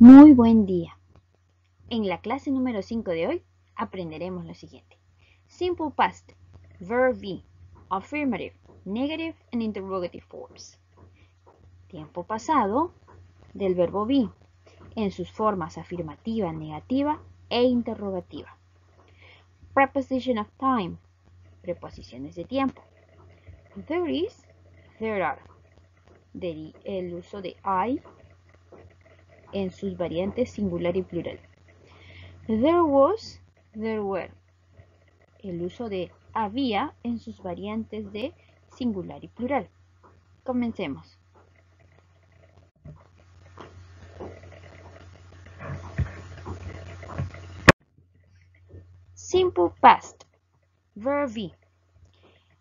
Muy buen día. En la clase número 5 de hoy aprenderemos lo siguiente. Simple past, verb be, affirmative, negative and interrogative forms. Tiempo pasado del verbo be en sus formas afirmativa, negativa e interrogativa. Preposition of time, preposiciones de tiempo. There is, there are. El uso de I en sus variantes singular y plural. There was, there were. El uso de había en sus variantes de singular y plural. Comencemos. Simple past. Verb be.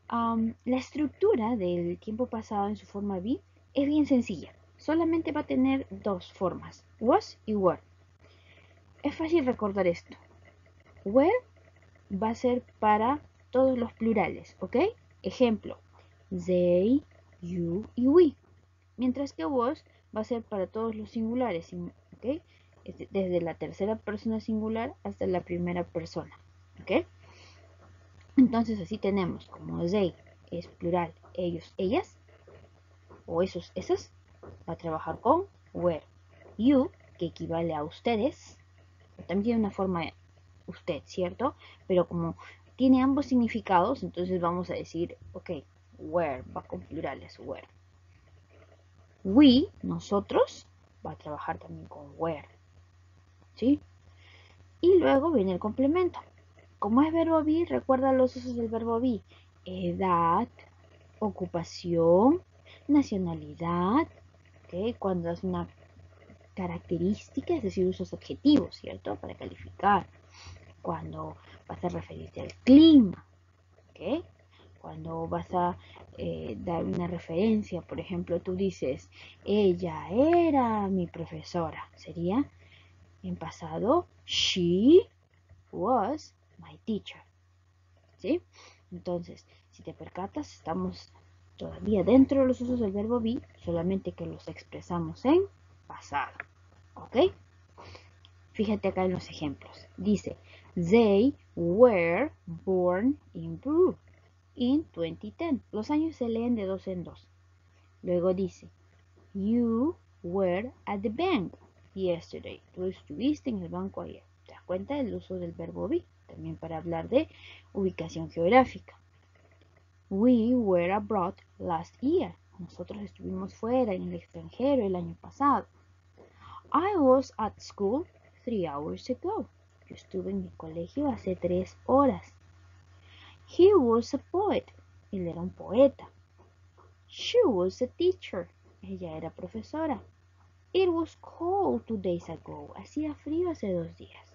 La estructura del tiempo pasado en su forma be es bien sencilla. Solamente va a tener dos formas, was y were. Es fácil recordar esto. Were va a ser para todos los plurales, ¿ok? Ejemplo, they, you y we. Mientras que was va a ser para todos los singulares, ¿ok? Desde la tercera persona singular hasta la primera persona, ¿ok? Entonces así tenemos como they es plural, ellos, ellas, o esos, esas, va a trabajar con were. You, que equivale a ustedes, también tiene una forma de usted, ¿cierto? Pero como tiene ambos significados, entonces vamos a decir, ok, were, va con plurales, were. We, nosotros, va a trabajar también con were, ¿sí? Y luego viene el complemento. Como es verbo be, recuerda los usos del verbo be. Edad, ocupación, nacionalidad, ¿okay? Cuando es una característica, es decir, usas adjetivos, ¿cierto? Para calificar. Cuando vas a referirte al clima, ¿ok? Cuando vas a dar una referencia, por ejemplo, tú dices, ella era mi profesora. Sería en pasado, she was my teacher. ¿Sí? Entonces, si te percatas, estamos todavía dentro de los usos del verbo be, solamente que los expresamos en pasado. ¿Ok? Fíjate acá en los ejemplos. Dice, they were born in Peru in 2010. Los años se leen de dos en dos. Luego dice, you were at the bank yesterday. Tú estuviste en el banco ayer. ¿Te das cuenta del uso del verbo be? También para hablar de ubicación geográfica. We were abroad last year. Nosotros estuvimos fuera en el extranjero el año pasado. I was at school 3 hours ago. Yo estuve en mi colegio hace 3 horas. He was a poet. Él era un poeta. She was a teacher. Ella era profesora. It was cold 2 days ago. Hacía frío hace 2 días.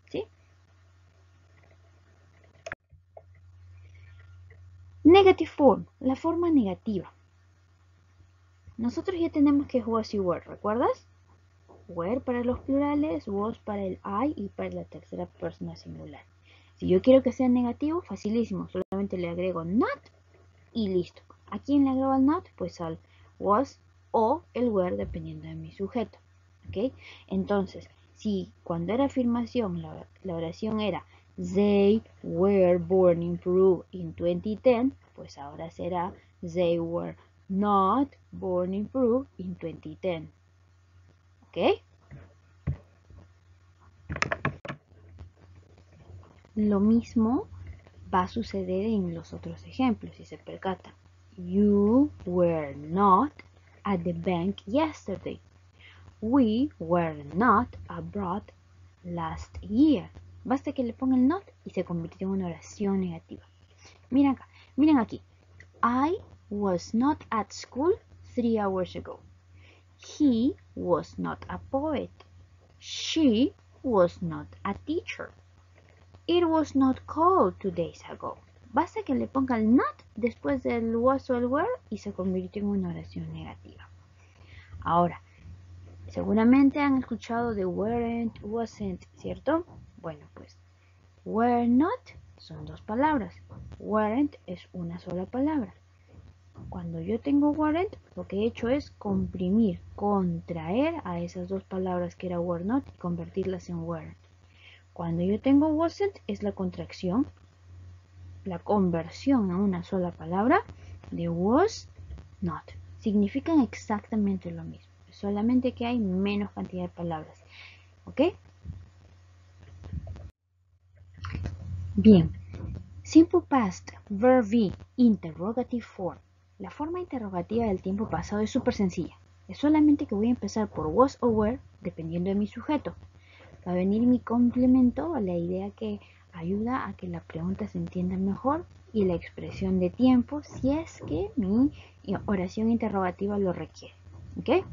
¿Sí? Negative form. La forma negativa. Nosotros ya tenemos que was y were, ¿recuerdas? Were para los plurales, was para el I y para la tercera persona singular. Si yo quiero que sea negativo, facilísimo. Solamente le agrego not y listo. ¿A quién le agrego el not? Pues al was o el were dependiendo de mi sujeto. ¿Ok? Entonces, si cuando era afirmación la oración era they were born in Peru in 2010, pues ahora será they were not born in Peru in 2010. ¿Ok? Lo mismo va a suceder en los otros ejemplos, si se percatan. You were not at the bank yesterday. We were not abroad last year. Basta que le pongan not y se convirtió en una oración negativa. Miren acá, miren aquí. I was not at school 3 hours ago. He was not a poet. She was not a teacher. It was not cold 2 days ago. Basta que le ponga el not después del was o el were y se convirtió en una oración negativa. Ahora, seguramente han escuchado de weren't, wasn't, ¿cierto? Bueno, pues were not son dos palabras. Weren't es una sola palabra. Cuando yo tengo weren't, lo que he hecho es comprimir, contraer a esas dos palabras que era were not y convertirlas en weren't. Cuando yo tengo wasn't, es la contracción, la conversión en una sola palabra de was not. Significan exactamente lo mismo, solamente que hay menos cantidad de palabras. ¿Ok? Bien. Simple past, verb be, interrogative form. La forma interrogativa del tiempo pasado es súper sencilla. Es solamente que voy a empezar por was o were, dependiendo de mi sujeto. Va a venir mi complemento a la idea que ayuda a que la pregunta se entienda mejor y la expresión de tiempo si es que mi oración interrogativa lo requiere. ¿Ok?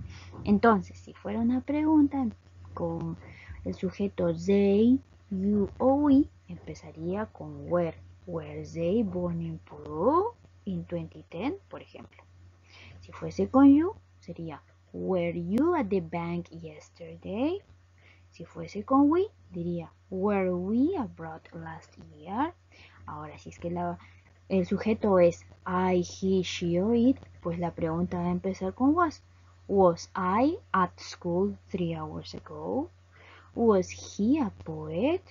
Entonces, si fuera una pregunta con el sujeto they, you o we, empezaría con were. Were they born in Peru in 2010, por ejemplo? Si fuese con you, sería were you at the bank yesterday? Si fuese con we, diría were we abroad last year? Ahora, si es que el sujeto es I, he, she o it, pues la pregunta va a empezar con was. Was I at school 3 hours ago? Was he a poet?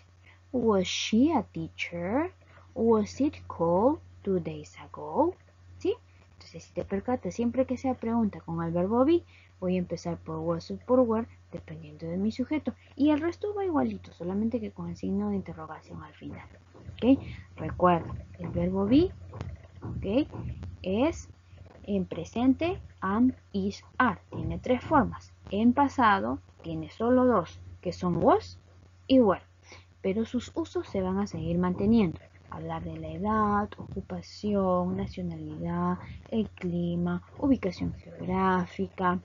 Was she a teacher? Was it cold 2 days ago? ¿Sí? Entonces, si te percatas, siempre que sea pregunta con el verbo be, voy a empezar por was o por were, dependiendo de mi sujeto. Y el resto va igualito, solamente que con el signo de interrogación al final. ¿Ok? Recuerda, el verbo be, ¿ok?, es en presente, am, is, are. Tiene tres formas. En pasado tiene solo dos, que son was y were. Pero sus usos se van a seguir manteniendo. Hablar de la edad, ocupación, nacionalidad, el clima, ubicación geográfica.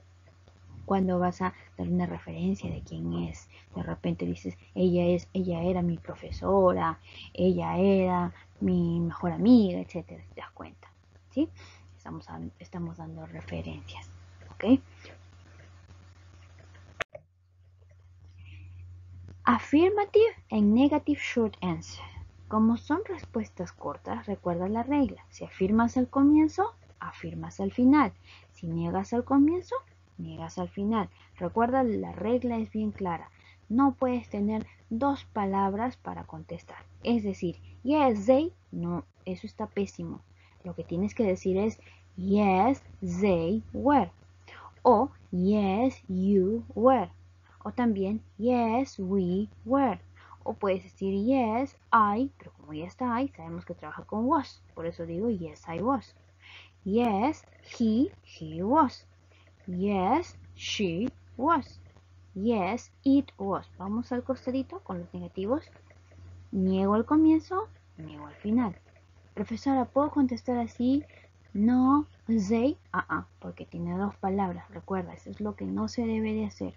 Cuando vas a dar una referencia de quién es, de repente dices, ella era mi profesora, ella era mi mejor amiga, etcétera, te das cuenta, ¿sí? Estamos dando referencias, ¿ok? Affirmative and negative short answer. Como son respuestas cortas, recuerda la regla. Si afirmas al comienzo, afirmas al final. Si niegas al comienzo, niegas al final. Recuerda, la regla es bien clara. No puedes tener dos palabras para contestar. Es decir, yes, they, no, eso está pésimo. Lo que tienes que decir es yes, they were. O yes, you were. O también yes, we were. O puedes decir yes, I, pero como ya está I, sabemos que trabaja con was. Por eso digo yes, I was. Yes, he was. Yes, she was. Yes, it was. Vamos al costadito con los negativos. Niego al comienzo, niego al final. Profesora, ¿puedo contestar así? No, they, porque tiene dos palabras. Recuerda, eso es lo que no se debe de hacer.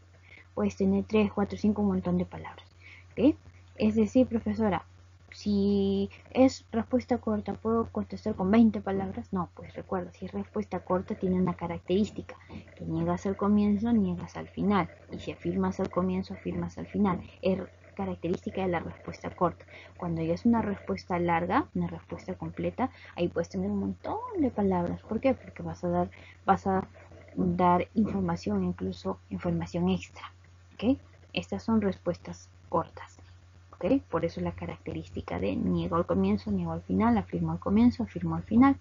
Puedes tener 3, 4, 5, un montón de palabras. ¿Ok? Es decir, profesora, si es respuesta corta, ¿puedo contestar con 20 palabras? No, pues recuerda, si es respuesta corta tiene una característica, que niegas al comienzo, niegas al final. Y si afirmas al comienzo, afirmas al final. Es característica de la respuesta corta. Cuando ya es una respuesta larga, una respuesta completa, ahí puedes tener un montón de palabras. ¿Por qué? Porque vas a dar información, incluso información extra. ¿Ok? Estas son respuestas cortas. ¿Ok? Por eso la característica de niego al comienzo, niego al final, afirmo al comienzo, afirmo al final.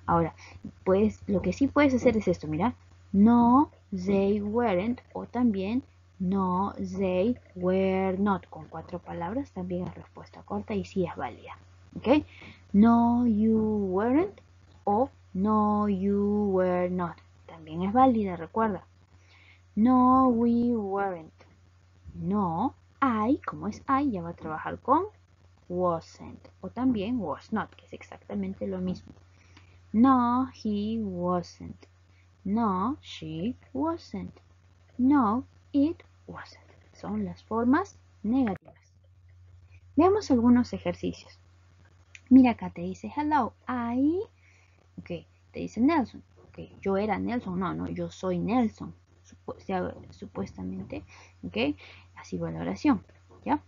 Ahora, pues lo que sí puedes hacer es esto, mira. No, they weren't, o también no, they were not. Con 4 palabras también es respuesta corta y sí es válida. ¿Ok? No, you weren't, o no, you were not. También es válida, recuerda. No, we weren't. No, I, como es I, ya va a trabajar con wasn't. O también was not, que es exactamente lo mismo. No, he wasn't. No, she wasn't. No, it wasn't. Son las formas negativas. Veamos algunos ejercicios. Mira acá, te dice hello, I. Ok, te dice Nelson. Ok, yo era Nelson. No, yo soy Nelson. Supuestamente. Ok, así va la oración. ¿Ya?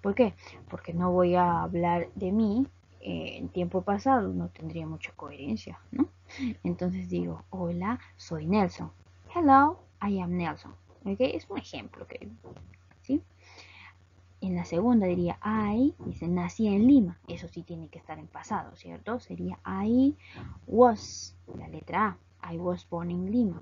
¿Por qué? Porque no voy a hablar de mí en tiempo pasado. No tendría mucha coherencia, ¿no? Entonces digo, hola, soy Nelson. Hello, I am Nelson. ¿Ok? Es un ejemplo, ¿ok? ¿Sí? En la segunda diría dice, nací en Lima. Eso sí tiene que estar en pasado, ¿cierto? Sería I was, la letra A. I was born in Lima.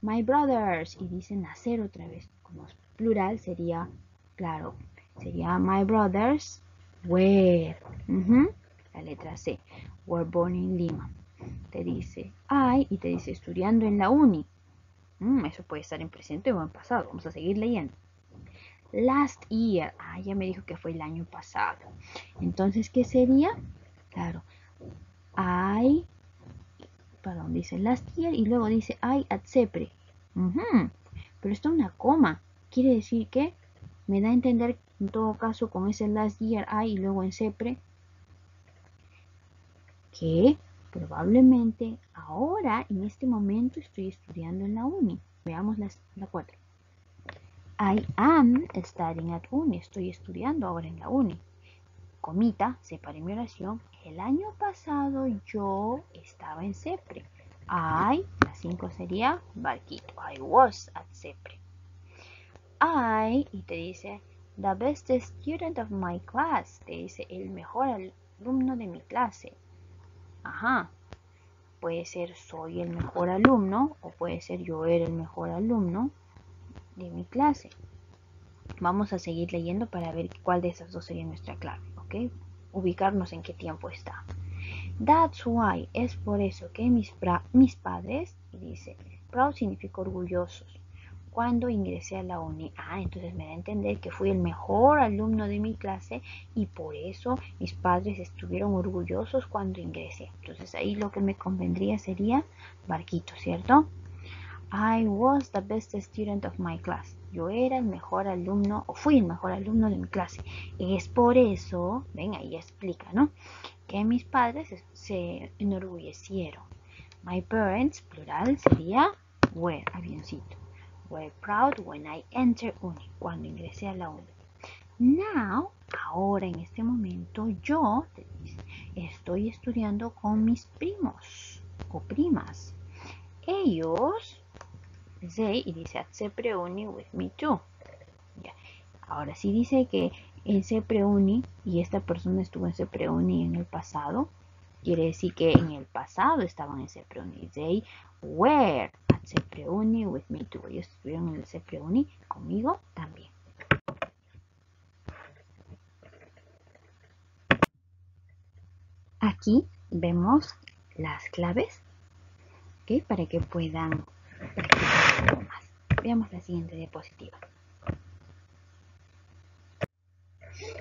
My brothers, y dice nacer otra vez. Como es plural sería, claro, sería my brothers were. La letra C. Were born in Lima. Te dice y te dice estudiando en la uni. Eso puede estar en presente o en pasado. Vamos a seguir leyendo. Last year. Ya me dijo que fue el año pasado. Entonces, ¿qué sería? Claro. Dice last year y luego dice I at Sepre. Pero está una coma. Quiere decir que me da a entender en todo caso con ese last year y luego en Sepre que probablemente ahora en este momento estoy estudiando en la uni. Veamos la 4. I am studying at uni. Estoy estudiando ahora en la uni. Comita, separé mi oración. El año pasado yo estaba en Sepre. La 5 sería barquito. I was at Sepre. Y te dice, the best student of my class. Te dice, el mejor alumno de mi clase. Puede ser soy el mejor alumno o puede ser yo era el mejor alumno de mi clase. Vamos a seguir leyendo para ver cuál de esas dos sería nuestra clave, ¿ok? Ubicarnos en qué tiempo está. That's why, es por eso que mis padres, y dice, proud significa orgullosos, cuando ingresé a la uni. Entonces me da a entender que fui el mejor alumno de mi clase y por eso mis padres estuvieron orgullosos cuando ingresé. Entonces ahí lo que me convendría sería barquito, ¿cierto? I was the best student of my class. Yo era el mejor alumno, o fui el mejor alumno de mi clase. Es por eso, ven, ahí explica, ¿no? Que mis padres se enorgullecieron. My parents, plural, sería were, avioncito. Were proud when I entered uni, cuando ingresé a la uni. Now, ahora en este momento, yo estoy estudiando con mis primos o primas. Ellos, y dice at Sepre Uni with me too. Ahora si dice que en Sepre Uni y esta persona estuvo en Sepre Uni en el pasado, quiere decir que en el pasado estaban en Sepre Uni. They were at Sepre Uni with me too. Ellos estuvieron en el Sepre Uni conmigo también. Aquí vemos las claves, ¿okay? Para que puedan practicar un poco más. Veamos la siguiente diapositiva.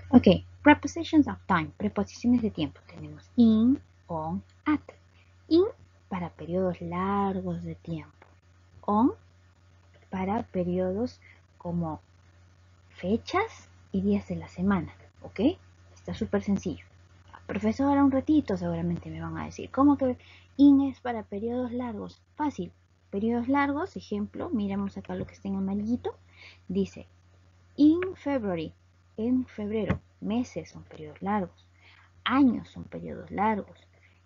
Ok, prepositions of time, preposiciones de tiempo. Tenemos in, on, at. In para periodos largos de tiempo. On para periodos como fechas y días de la semana. ¿Ok? Está súper sencillo. Profesora, un ratito seguramente me van a decir. ¿Cómo que in es para periodos largos? Fácil. Periodos largos, ejemplo, miremos acá lo que está en amarillito. Dice, in February, en febrero. Meses son periodos largos. Años son periodos largos.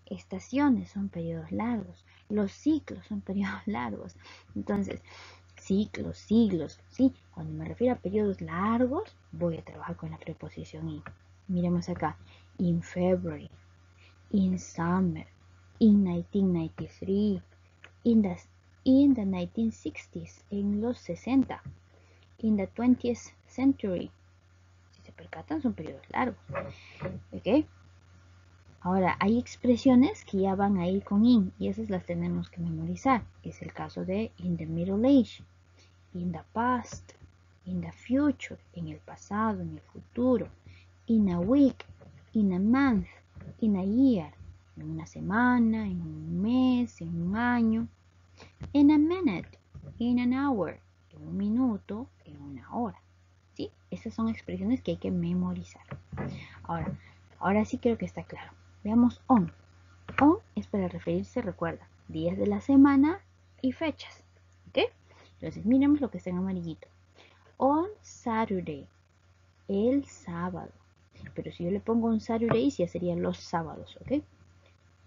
Estaciones son periodos largos. Los ciclos son periodos largos. Entonces, ciclos, siglos, ¿sí? Cuando me refiero a periodos largos, voy a trabajar con la preposición in. Miremos acá. In February. In summer. In 1993. In the 1960s. En los 60. In the 20th century. Si se percatan, son periodos largos. ¿Ok? Ahora, hay expresiones que ya van a ir con in y esas las tenemos que memorizar. Es el caso de in the middle age, in the past, in the future, en el pasado, en el futuro, in a week, in a month, in a year, en una semana, en un mes, en un año, in a minute, in an hour, en un minuto, en una hora. ¿Sí? Esas son expresiones que hay que memorizar. Ahora sí creo que está claro. Veamos on. On es para referirse, recuerda, días de la semana y fechas. ¿Ok? Entonces, miremos lo que está en amarillito. On Saturday, el sábado. Pero si yo le pongo on Saturday, ya serían los sábados, ¿ok?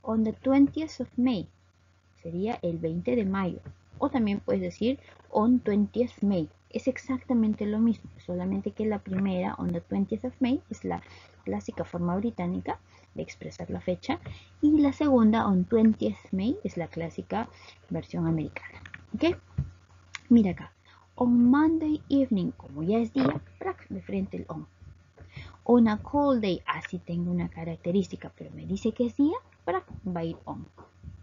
On the 20th of May, sería el 20 de mayo. O también puedes decir on 20th May. Es exactamente lo mismo, solamente que la primera, on the 20th of May, es la clásica forma británica de expresar la fecha. Y la segunda, on 20th May, es la clásica versión americana. ¿Ok? Mira acá. On Monday evening, como ya es día, de frente el on. On a cold day, así tengo una característica, pero me dice que es día, va a ir on.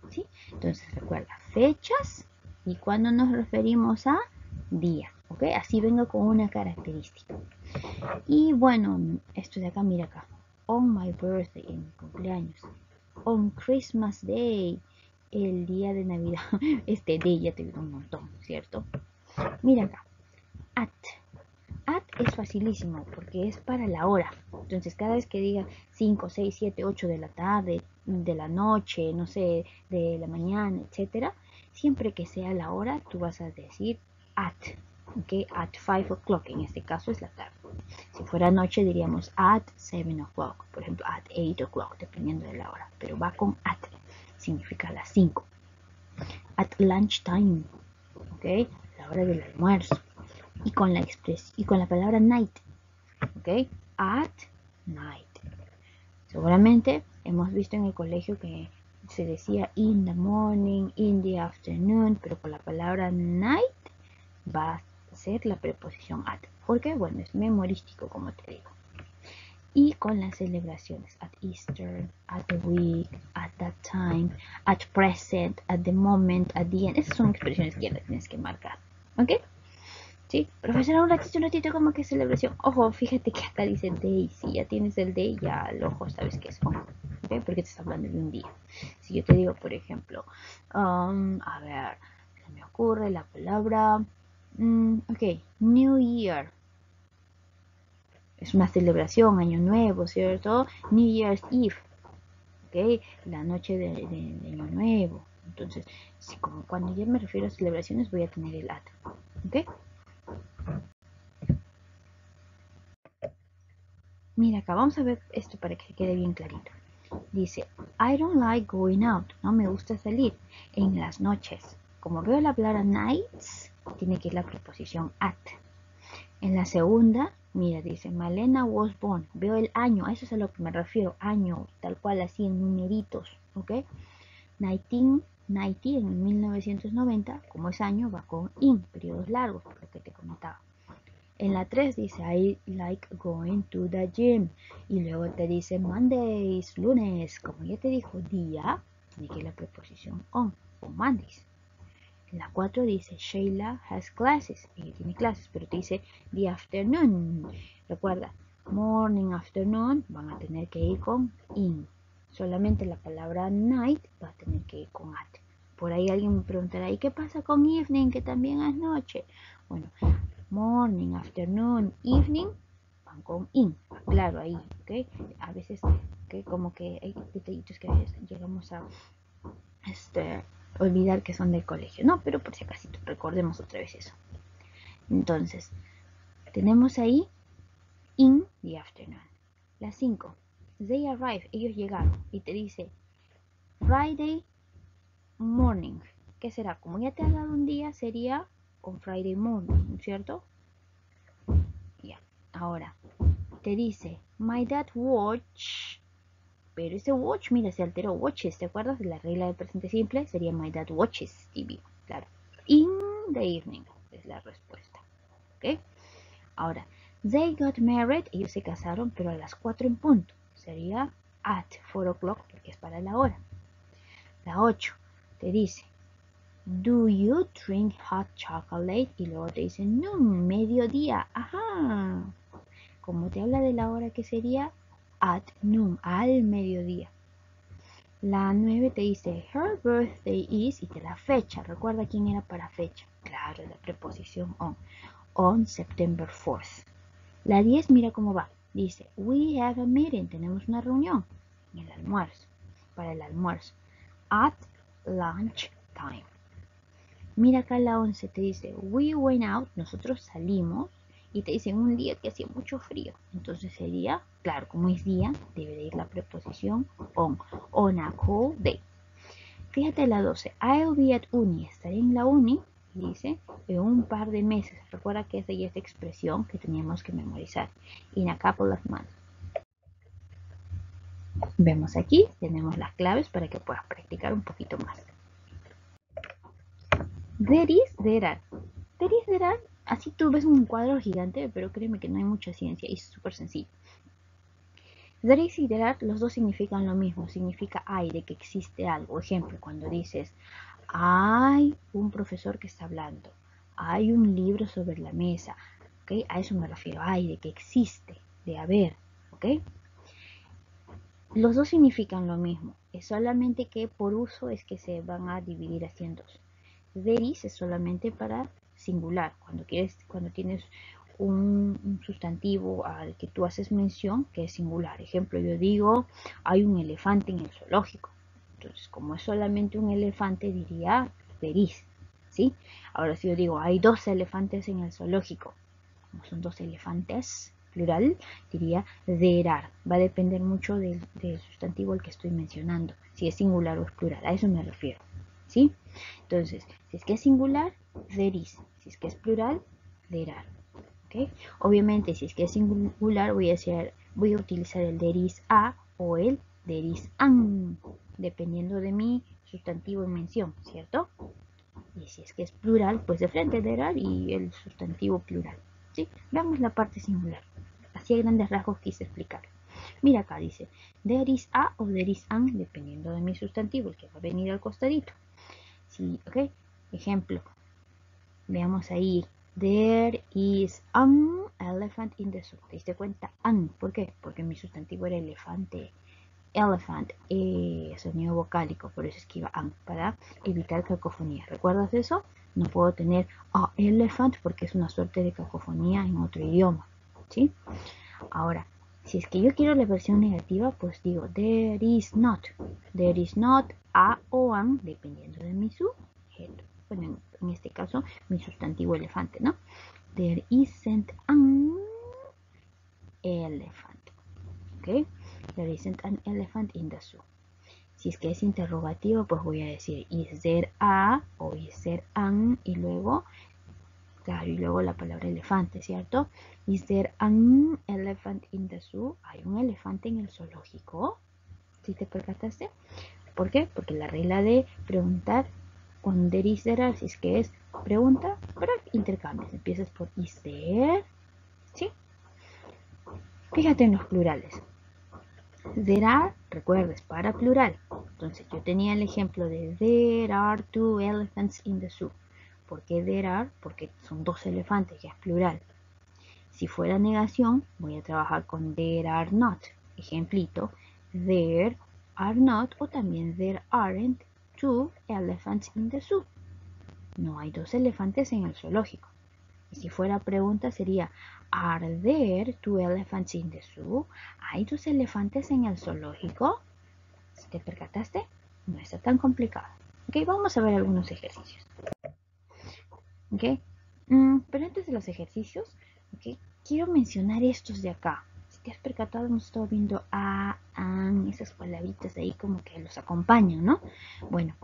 ¿Sí? Entonces recuerda, fechas y cuando nos referimos a día. ¿Ok? Así vengo con una característica. Y bueno, esto de acá, mira acá. On my birthday, en mi cumpleaños. On Christmas Day, el día de Navidad. Este day ya te digo un montón, ¿cierto? Mira acá. At. At es facilísimo porque es para la hora. Entonces cada vez que diga 5, 6, 7, 8 de la tarde, de la noche, no sé, de la mañana, etcétera, siempre que sea la hora, tú vas a decir at. ¿Ok? At 5 o'clock, en este caso es la tarde. Si fuera noche diríamos at 7 o'clock, por ejemplo, at 8 o'clock, dependiendo de la hora. Pero va con at, significa las 5. At lunchtime, ¿ok? La hora del almuerzo. Y con la palabra night, ¿ok? At night. Seguramente hemos visto en el colegio que se decía in the morning, in the afternoon, pero con la palabra night va a ser la preposición at, porque bueno, es memorístico, como te digo. Y con las celebraciones, at Easter, at the week, at that time, at present, at the moment, at the end. Esas son expresiones que ya tienes que marcar, ¿ok? Sí, profesora, un ratito, como que celebración. Ojo, fíjate que acá dice day. Si ya tienes el day, ya al ojo sabes que es on. ¿Okay? Porque te está hablando de un día. Si yo te digo, por ejemplo, a ver, se me ocurre la palabra, ok, New Year. Es una celebración, año nuevo, ¿cierto? New Year's Eve. ¿Ok? La noche de año nuevo. Entonces, si como cuando yo me refiero a celebraciones, voy a tener el at. ¿Ok? Mira acá, vamos a ver esto para que quede bien clarito. Dice, I don't like going out. No me gusta salir en las noches. Como veo la palabra nights, tiene que ir la preposición at. En la segunda, mira, dice, Malena was born. Veo el año, a eso es a lo que me refiero. Año, tal cual así en numeritos. ¿Ok? 1990, en 1990, como es año, va con in, periodos largos, lo que te comentaba. En la 3 dice, I like going to the gym. Y luego te dice Mondays, lunes. Como ya te dijo, día, tiene que ir la preposición on, o Mondays. En la 4 dice, Sheila has classes. Ella tiene clases, pero te dice the afternoon. Recuerda, morning, afternoon, van a tener que ir con in. Solamente la palabra night va a tener que ir con at. Por ahí alguien me preguntará, ¿y qué pasa con evening, que también es noche? Bueno, morning, afternoon, evening, van con in, claro, ahí, ¿ok? A veces, ¿okay? Como que hay detallitos que a veces llegamos a olvidar que son del colegio, ¿no? Pero por si acaso recordemos otra vez eso. Entonces, tenemos ahí in the afternoon. Las 5, they arrive, ellos llegaron, y te dice Friday morning. ¿Qué será? Como ya te ha dado un día, sería on Friday morning, ¿cierto? Ya, ahora te dice my dad watch, pero ese watch, mira, se alteró, watches, ¿te acuerdas de la regla del presente simple? Sería my dad watches TV, claro. In the evening es la respuesta, ¿ok? Ahora, they got married, ellos se casaron, pero a las 4 en punto, sería at 4 o'clock porque es para la hora. La 8 te dice do you drink hot chocolate? Y luego te dice no, mediodía, ajá. Como te habla de la hora, que sería at noon, al mediodía. La 9 te dice her birthday is, y te da fecha. Recuerda quién era para fecha. Claro, la preposición on September 4th. La 10, mira cómo va. Dice we have a meeting, tenemos una reunión en el almuerzo, para el almuerzo, at lunch time. Mira acá la 11 te dice we went out, nosotros salimos, y te dicen un día que hacía mucho frío. Entonces sería, claro, como es día, debe de ir la preposición on a cold day. Fíjate la 12. I'll be at uni. Estaré en la uni, dice, en un par de meses. Recuerda que esa ya es expresión que teníamos que memorizar. In a couple of months. Vemos aquí, tenemos las claves para que puedas practicar un poquito más. There is, there are. There is, there are. Así tú ves un cuadro gigante, pero créeme que no hay mucha ciencia y es súper sencillo. There is y there are, los dos significan lo mismo. Significa hay, de que existe algo. Ejemplo, cuando dices, hay un profesor que está hablando. Hay un libro sobre la mesa. ¿Okay? A eso me refiero. Hay, de que existe, de haber. ¿Ok? Los dos significan lo mismo. Es solamente que por uso es que se van a dividir así en dos. There is es solamente para singular. Cuando tienes un sustantivo al que tú haces mención, que es singular. Ejemplo, yo digo, hay un elefante en el zoológico. Entonces, como es solamente un elefante, diría there is, ¿sí? Ahora, si yo digo, hay 2 elefantes en el zoológico, como son 2 elefantes, plural, diría there are. Va a depender mucho del sustantivo al que estoy mencionando, si es singular o es plural. A eso me refiero, ¿sí? Entonces, si es que es singular, there is. Si es que es plural, there are. ¿Okay? Obviamente, si es que es singular, voy a utilizar el there is a o el there is an, dependiendo de mi sustantivo en mención, ¿cierto? Y si es que es plural, pues de frente there are y el sustantivo plural. ¿Sí? Veamos la parte singular. Así a grandes rasgos quise explicar. Mira acá dice, there is a o there is an, dependiendo de mi sustantivo, el que va a venir al costadito. Sí, ¿ok? Ejemplo, veamos ahí. There is an elephant in the zoo. ¿Te diste cuenta? An. ¿Por qué? Porque mi sustantivo era elefante. Elephant. Sonido vocálico. Por eso es que iba an. Para evitar cacofonía. ¿Recuerdas eso? No puedo tener a elephant porque es una suerte de cacofonía en otro idioma. ¿Sí? Ahora, si es que yo quiero la versión negativa, pues digo there is not. There is not a o an, dependiendo de mi sujeto. Bueno, en este caso, mi sustantivo elefante, ¿no? There isn't an elephant. ¿Ok? There isn't an elephant in the zoo. Si es que es interrogativo, pues voy a decir is there a o is there an y luego, claro, y luego la palabra elefante, ¿cierto? Is there an elephant in the zoo? ¿Hay un elefante en el zoológico? ¿Sí te percataste? ¿Por qué? Porque la regla de preguntar con there is, there are, si es que es pregunta, pero intercambios. Empiezas por is there, ¿sí? Fíjate en los plurales. There are, recuerdes, para plural. Entonces yo tenía el ejemplo de there are 2 elephants in the zoo. ¿Por qué there are? Porque son 2 elefantes, ya es plural. Si fuera negación, voy a trabajar con there are not. Ejemplito, there are not o también there aren't 2 elephants in the zoo. No hay 2 elefantes en el zoológico. Y si fuera pregunta sería, ¿Are there 2 elephants in the zoo? ¿Hay 2 elefantes en el zoológico? ¿Si te percataste? No está tan complicado. Ok, vamos a ver algunos ejercicios. Ok, pero antes de los ejercicios, ok, quiero mencionar estos de acá. Si te has percatado, hemos estado viendo a, an, esas palabritas ahí como que los acompañan, ¿no? Bueno,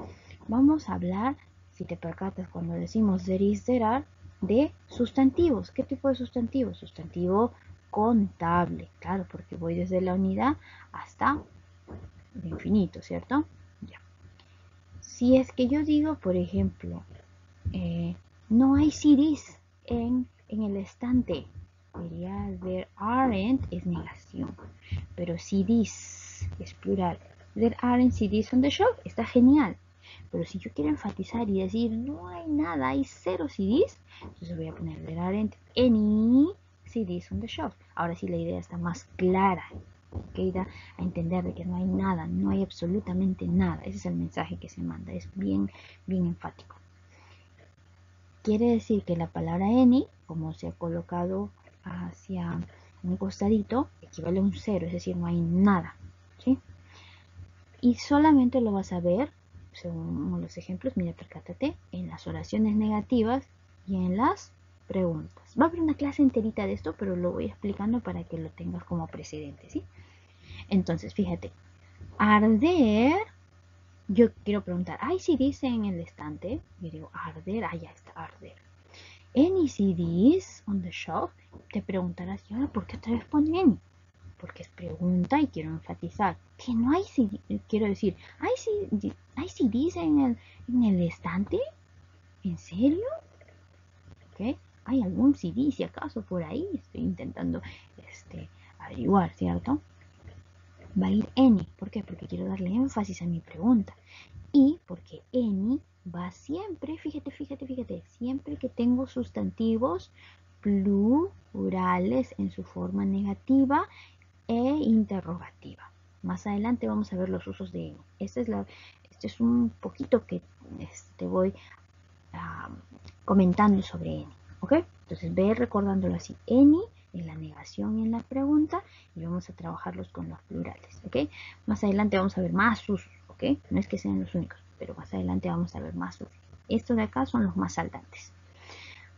vamos a hablar, si te percatas, cuando decimos there is, there are, de sustantivos. ¿Qué tipo de sustantivo? Sustantivo contable, claro, porque voy desde la unidad hasta el infinito, ¿cierto? Ya. Si es que yo digo, por ejemplo, no hay CDs en el estante, diría there aren't es negación, pero CDs es plural. There aren't CDs on the shelf, está genial. Pero si yo quiero enfatizar y decir no hay nada, hay 0 CDs, entonces voy a poner there aren't any CDs on the shelf. Ahora sí la idea está más clara, que da a entender de que no hay nada, no hay absolutamente nada. Ese es el mensaje que se manda, es bien, bien enfático. Quiere decir que la palabra any, como se ha colocado hacia un costadito, equivale a un 0, es decir, no hay nada, ¿sí? Y solamente lo vas a ver, según los ejemplos, mira, percátate, en las oraciones negativas y en las preguntas. Va a haber una clase enterita de esto, pero lo voy explicando para que lo tengas como precedente, ¿sí? Entonces, fíjate, are there yo quiero preguntar, ¿hay CDs en el estante? Yo digo, arder, ya está, arder. Any CDs on the shelf? Te preguntarás, ¿y ahora por qué otra vez pone any? Porque es pregunta y quiero enfatizar que no hay CD, quiero decir, ¿hay CDs en el estante? ¿En serio? ¿Okay? ¿Hay algún CD si acaso por ahí? Estoy intentando averiguar, ¿cierto? Va a ir any. ¿Por qué? Porque quiero darle énfasis a mi pregunta. Y porque any va siempre, fíjate, siempre que tengo sustantivos plurales en su forma negativa e interrogativa. Más adelante vamos a ver los usos de any. Este es un poquito que voy comentando sobre any. ¿Ok? Entonces ve recordándolo así. Any en la negación y en la pregunta y vamos a trabajarlos con los plurales. ¿Ok? Más adelante vamos a ver más usos. ¿Ok? No es que sean los únicos, pero más adelante vamos a ver más usos. Estos de acá son los más saltantes.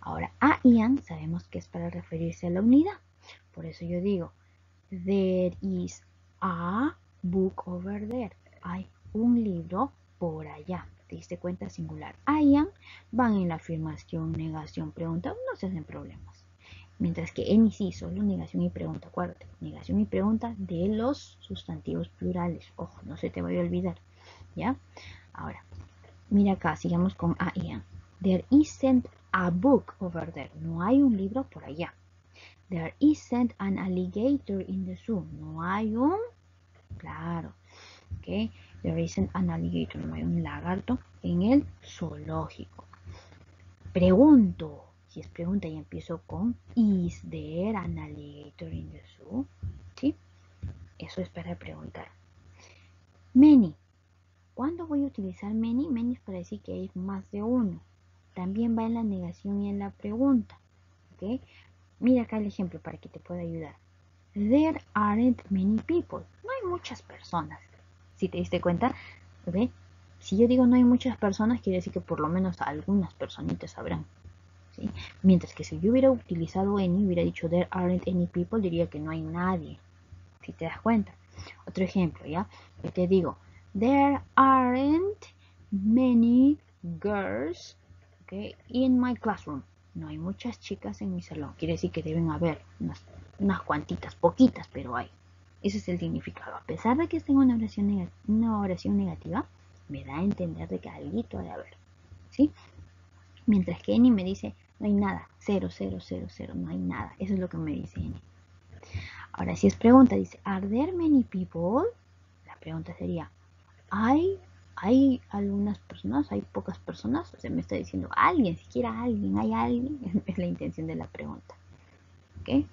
Ahora, a Ian sabemos que es para referirse a la unidad. Por eso yo digo, there is a book over there. Hay un libro por allá. ¿Te diste cuenta? Singular. Ian van en la afirmación, negación, pregunta. No se hacen problemas. Mientras que en y sí, solo negación y pregunta. Acuérdate, negación y pregunta de los sustantivos plurales. Ojo, no se te vaya a olvidar. ¿Ya? Ahora, mira acá, sigamos con a Ian. There isn't a book over there. No hay un libro por allá. There isn't an alligator in the zoo. No hay un... Claro. Okay. There isn't an alligator. No hay un lagarto en el zoológico. Pregunto. Si es pregunta y empiezo con is there an alligator in the zoo? ¿Sí? Eso es para preguntar. Many. ¿Cuándo voy a utilizar many? Many es para decir que hay más de uno. También va en la negación y en la pregunta. ¿Okay? Mira acá el ejemplo para que te pueda ayudar. There aren't many people. No hay muchas personas. Si te diste cuenta, ¿ve? Si yo digo no hay muchas personas, quiere decir que por lo menos algunas personitas habrán. ¿Sí? Mientras que si yo hubiera utilizado any, hubiera dicho there aren't any people, diría que no hay nadie. Si te das cuenta. Otro ejemplo, ¿ya? Yo te digo, there aren't many girls, okay, in my classroom. No hay muchas chicas en mi salón. Quiere decir que deben haber unas cuantitas, poquitas, pero hay. Ese es el significado. A pesar de que esté en una oración negativa, me da a entender de que algo ha de haber. ¿Sí? Mientras que Eni me dice, no hay nada. 0, 0, 0, 0. No hay nada. Eso es lo que me dice Eni. Ahora, si es pregunta, dice, ¿Are there many people? La pregunta sería, ¿hay algunas personas? ¿Hay pocas personas? O sea, me está diciendo alguien, siquiera alguien, ¿hay alguien? Es la intención de la pregunta. ¿Ok?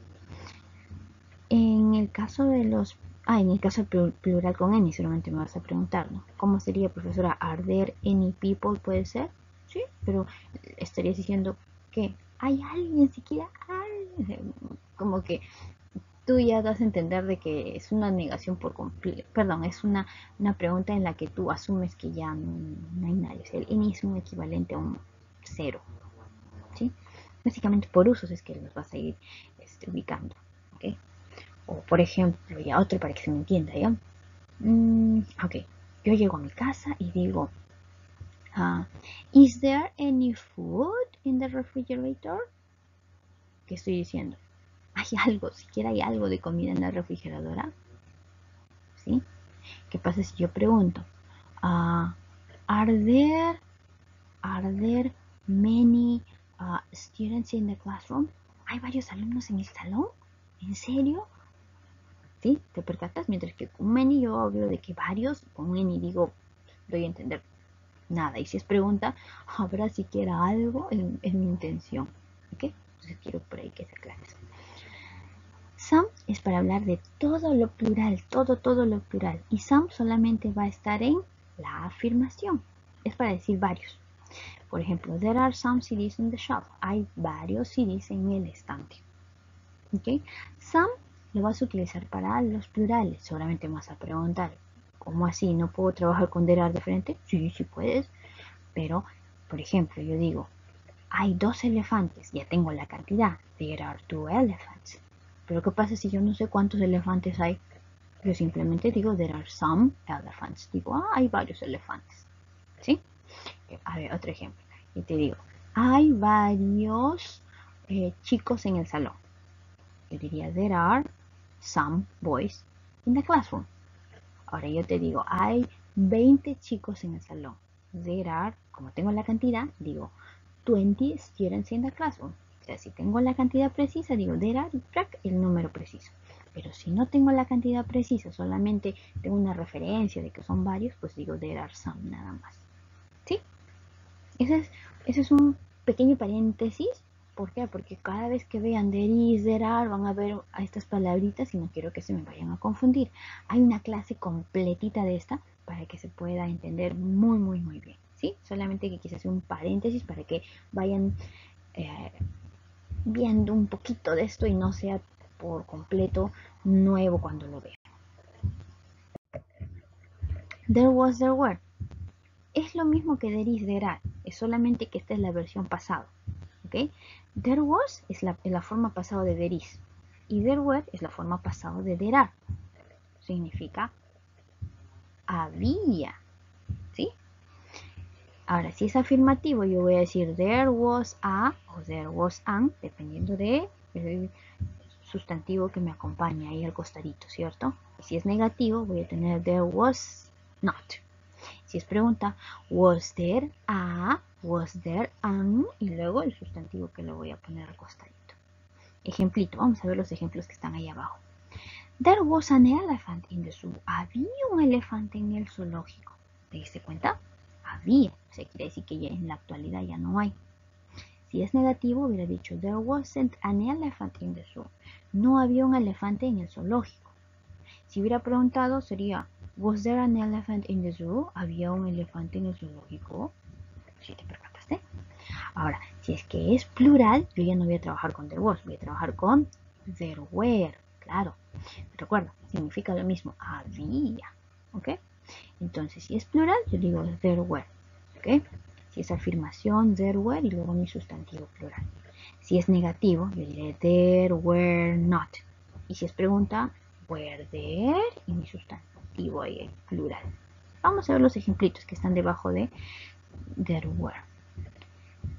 En el caso de los... en el caso plural con any, solamente me vas a preguntar, ¿no? ¿Cómo sería, profesora? ¿Are there any people? ¿Puede ser? Sí, pero estarías diciendo que hay alguien, siquiera alguien. Como que tú ya das a entender de que es una negación por completo, perdón, es una pregunta en la que tú asumes que ya no hay nadie. O sea, el any es un equivalente a un cero, ¿sí? Básicamente por usos es que los vas a ir ubicando, ¿ok? O por ejemplo, ya otro para que se me entienda, ¿ya? Ok, yo llego a mi casa y digo, ¿Is there any food in the refrigerator? ¿Qué estoy diciendo? ¿Hay algo, siquiera hay algo de comida en la refrigeradora? ¿Sí? ¿Qué pasa si yo pregunto, are there many students in the classroom? ¿Hay varios alumnos en el salón? ¿En serio? ¿Sí? ¿Te percatas? Mientras que con many yo hablo de que varios, con any digo, doy a entender nada. Y si es pregunta, ¿habrá siquiera algo en mi intención? ¿Ok? Entonces quiero por ahí que se aclare eso. Some es para hablar de todo lo plural, todo lo plural. Y some solamente va a estar en la afirmación. Es para decir varios. Por ejemplo, there are some CDs in the shop. Hay varios CDs en el estante. ¿Ok? Some lo vas a utilizar para los plurales. Seguramente me vas a preguntar, ¿cómo así? ¿No puedo trabajar con there are de frente? Sí, sí puedes. Pero, por ejemplo, yo digo, hay 2 elefantes. Ya tengo la cantidad. There are 2 elephants. Pero ¿qué pasa si yo no sé cuántos elefantes hay? Yo simplemente digo, there are some elephants. Digo, hay varios elefantes. ¿Sí? A ver, otro ejemplo. Y te digo, hay varios chicos en el salón. Yo diría, there are some boys in the classroom. Ahora yo te digo, hay 20 chicos en el salón. There are, como tengo la cantidad, digo 20 students in the classroom. O sea, si tengo la cantidad precisa, digo there are, el número preciso. Pero si no tengo la cantidad precisa, solamente tengo una referencia de que son varios, pues digo there are some nada más. ¿Sí? Ese es un pequeño paréntesis. ¿Por qué? Porque cada vez que vean there is, there are, van a ver a estas palabritas y no quiero que se me vayan a confundir. Hay una clase completita de esta para que se pueda entender muy, muy, muy bien. ¿Sí? Solamente que quise hacer un paréntesis para que vayan viendo un poquito de esto y no sea por completo nuevo cuando lo vean. There was, there were. Es lo mismo que there is, there are. Es solamente que esta es la versión pasado. ¿Okay? There was es la forma pasado de there is. Y there were es la forma pasado de there are. Significa había. ¿Sí? Ahora, si es afirmativo, yo voy a decir there was a o there was an, dependiendo del sustantivo que me acompaña ahí al costadito, ¿cierto? Y si es negativo, voy a tener there was not. Si es pregunta, was there a, was there an, y luego el sustantivo que le voy a poner al costadito. Ejemplito, vamos a ver los ejemplos que están ahí abajo. There was an elephant in the zoo. Había un elefante en el zoológico. ¿Te diste cuenta? Había. O sea, quiere decir que ya en la actualidad ya no hay. Si es negativo, hubiera dicho there wasn't an elephant in the zoo. No había un elefante en el zoológico. Si hubiera preguntado, sería was there an elephant in the zoo? ¿Había un elefante en el zoológico? ¿Sí te percataste? Ahora, si es que es plural, yo ya no voy a trabajar con there was, voy a trabajar con there were. Claro, recuerda, significa lo mismo, había. ¿Ok? Entonces, si es plural, yo digo there were. ¿Ok? Si es afirmación, there were y luego mi sustantivo plural. Si es negativo, yo diré there were not. Y si es pregunta, were there y mi sustantivo ahí plural. Vamos a ver los ejemplitos que están debajo de there were.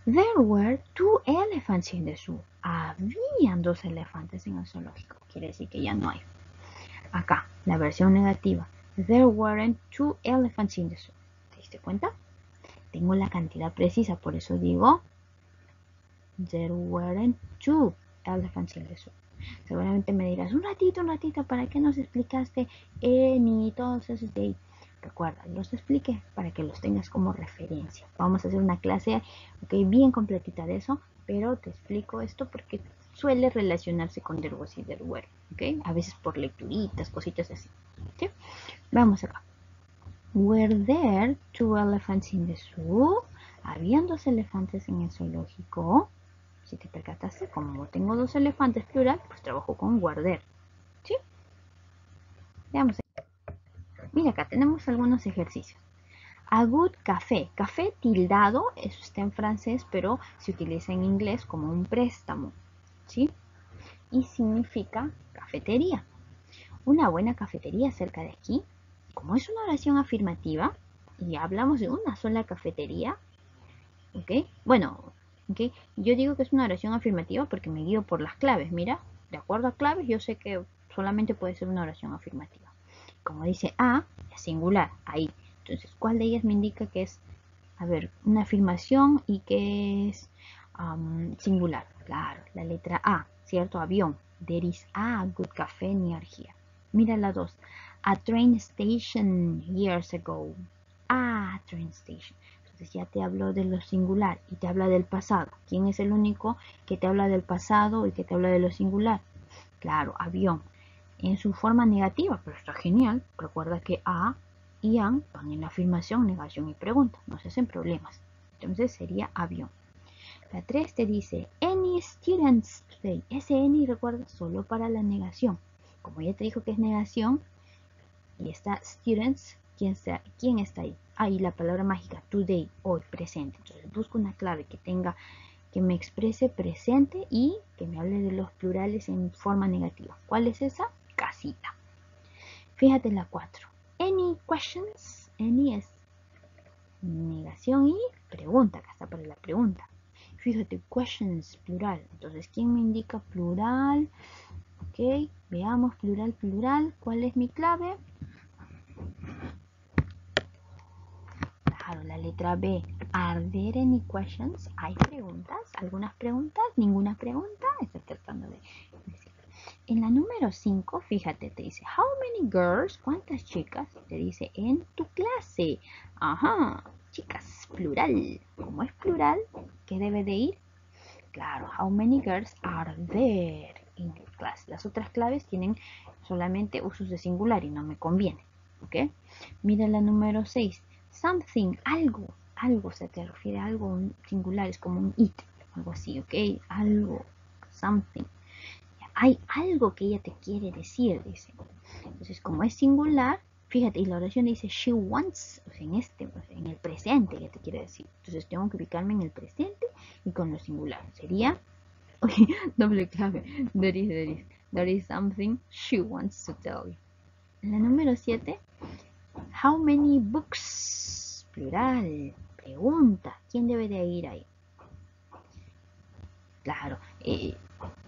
There were 2 elephants in the zoo. Habían 2 elefantes en el zoológico. Quiere decir que ya no hay. Acá, la versión negativa. There weren't 2 elephants in the zoo. ¿Te diste cuenta? Tengo la cantidad precisa, por eso digo there weren't 2 elephants in the zoo. Seguramente me dirás, un ratito, ¿para qué nos explicaste any y todos esos de ahí? Recuerda, los expliqué para que los tengas como referencia. Vamos a hacer una clase bien completita de eso, pero te explico esto porque suele relacionarse con there was y there were. A veces por lecturitas, cositas así. ¿Sí? Vamos acá. Were there 2 elephants in the zoo? ¿Habían 2 elefantes en el zoológico? Si te percataste, como tengo 2 elefantes plural, pues trabajo con were there. ¿Sí? Veamos. Mira, acá tenemos algunos ejercicios. A good café. Café tildado, eso está en francés, pero se utiliza en inglés como un préstamo. ¿Sí? Y significa cafetería. Una buena cafetería cerca de aquí. Como es una oración afirmativa y hablamos de una sola cafetería, ¿ok? Bueno, ¿ok? Yo digo que es una oración afirmativa porque me guío por las claves. Mira, de acuerdo a claves, yo sé que solamente puede ser una oración afirmativa. Como dice A, es singular, ahí. Entonces, ¿cuál de ellas me indica que es, a ver, una afirmación y que es singular? Claro, la letra A, ¿cierto? Avión. There is a good cafe near here. Mira la 2. A train station years ago. A train station. Entonces ya te habló de lo singular y te habla del pasado. ¿Quién es el único que te habla del pasado y que te habla de lo singular? Claro, avión. En su forma negativa, pero está genial. Recuerda que a y an van en la afirmación, negación y pregunta. No se hacen problemas. Entonces sería avión. La 3 te dice, any students today. Ese any recuerda solo para la negación. Como ya te dijo que es negación, y está students, ¿quién está ahí? Ahí la palabra mágica, today, hoy, presente. Entonces busco una clave que tenga, que me exprese presente y que me hable de los plurales en forma negativa. ¿Cuál es esa? Casita. Fíjate la 4. Any questions? Any es negación y pregunta. Acá está para la pregunta. Fíjate, questions, plural. Entonces, ¿quién me indica plural? Ok, veamos plural, plural. ¿Cuál es mi clave? Claro, la letra B. Are there any questions? ¿Hay preguntas? ¿Algunas preguntas? ¿Ninguna pregunta? Estoy tratando de decir. En la número 5, fíjate, te dice, how many girls? ¿Cuántas chicas? Te dice, en tu clase. Ajá, chicas, plural. Como es plural, ¿qué debe de ir? Claro, how many girls are there in your class? Las otras claves tienen solamente usos de singular y no me conviene. ¿Ok? Mira la número 6. Something, algo se te refiere a algo singular, es como un it, algo así, ¿ok? Algo, something. Hay algo que ella te quiere decir, dice. Entonces, como es singular, fíjate, y la oración dice she wants, o sea, en el presente ella te quiere decir. Entonces, tengo que ubicarme en el presente y con lo singular. Sería, oye, doble clave, there is something she wants to tell you. La número 7, how many books, plural, pregunta, ¿quién debe de ir ahí? Claro,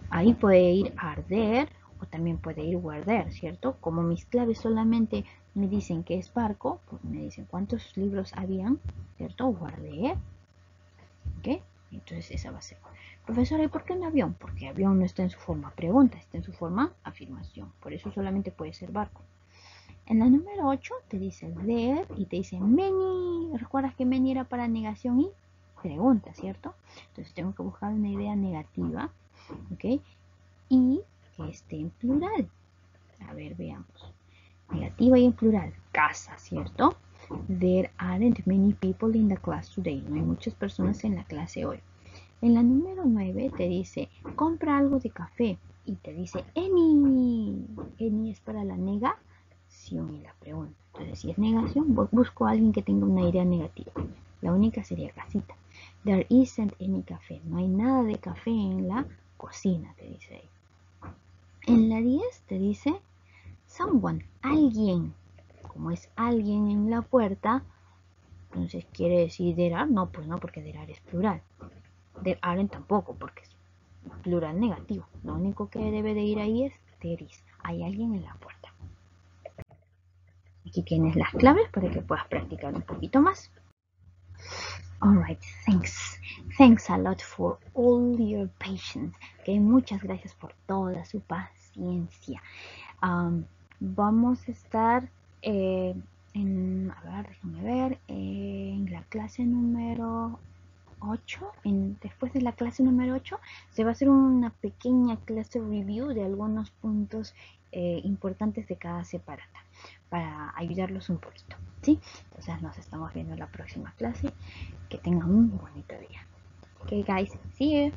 ahí puede ir arder o también puede ir guardar, ¿cierto? Como mis claves solamente me dicen que es barco, pues me dicen cuántos libros habían, ¿cierto? Guardé, ¿ok? Entonces esa va a ser. Profesora, ¿y por qué un avión? Porque avión no está en su forma pregunta, está en su forma afirmación. Por eso solamente puede ser barco. En la número 8 te dice there y te dice many. ¿Recuerdas que many era para negación y pregunta, ¿cierto? Entonces tengo que buscar una idea negativa, ¿ok? Y que esté en plural. A ver, veamos. Negativa y en plural. Casa, ¿cierto? There aren't many people in the class today. No hay muchas personas en la clase hoy. En la número 9 te dice, compra algo de café. Y te dice, any. Any es para la negación y la pregunta. Entonces, si es negación, busco a alguien que tenga una idea negativa. La única sería casita. There isn't any café. No hay nada de café en la cocina, te dice ahí. En la 10 te dice someone, alguien. Como es alguien en la puerta, entonces quiere decir there are. No, pues no, porque there are es plural. There aren't tampoco, porque es plural negativo. Lo único que debe de ir ahí es there is. Hay alguien en la puerta. Aquí tienes las claves para que puedas practicar un poquito más. Alright, thanks. Thanks a lot for all your patience. Okay, muchas gracias por toda su paciencia. Vamos a estar a ver, déjame ver, en la clase número 8, después de la clase número 8, se va a hacer una pequeña clase review de algunos puntos importantes de cada separata para ayudarlos un poquito, ¿sí? Entonces nos estamos viendo en la próxima clase. Que tengan un bonito día. Okay, guys, see you.